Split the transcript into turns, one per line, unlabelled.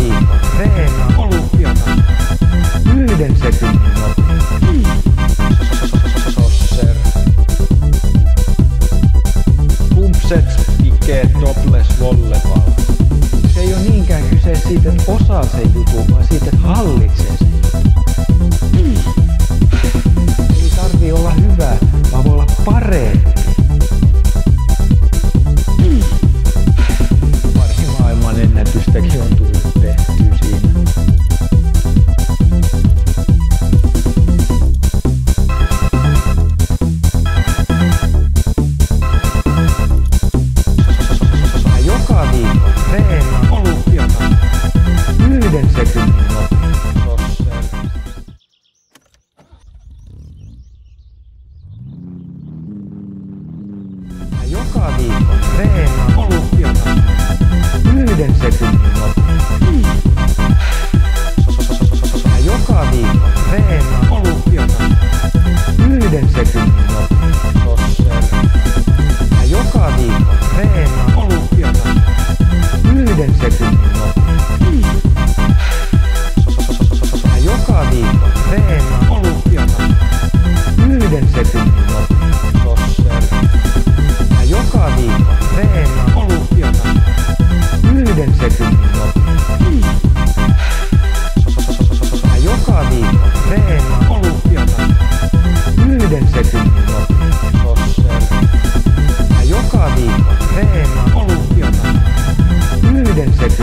viikko treenaa olympiata. 1 sekunnin nopeus. Sosser. Pumpsets, Ike, topless, volleyball. Se ei oo niinkään kyse siitä, että osaa sen jutun, vaan siitä, että hallitsee sen jutun. Ei tarvii olla hyvä, vaan voi olla parempi. Pari maailman ennätystäkin on tullut tehtyä siinä. Mä joka viikko treenaan olympiata. 1 sekunnin nopeus. Mä joka viikko treenaan olympiata. 1 sekunnin nopeus. Mä joka viikko treenaan olympiata. 1 sekunnin nopeus. Mä joka viikko treenaan olympiata. 1 sekunnin nopeus. Mä joka viikko treenaan olympiata. 1 sekunnin nopeus. Mä joka viikko treenaan olympiata. 1 sekunnin nopeus. Mä joka viikko treenaan olympiata. 1 sekunnin nopeus. Mä joka viikko treenaan olympiata. 1 sekunnin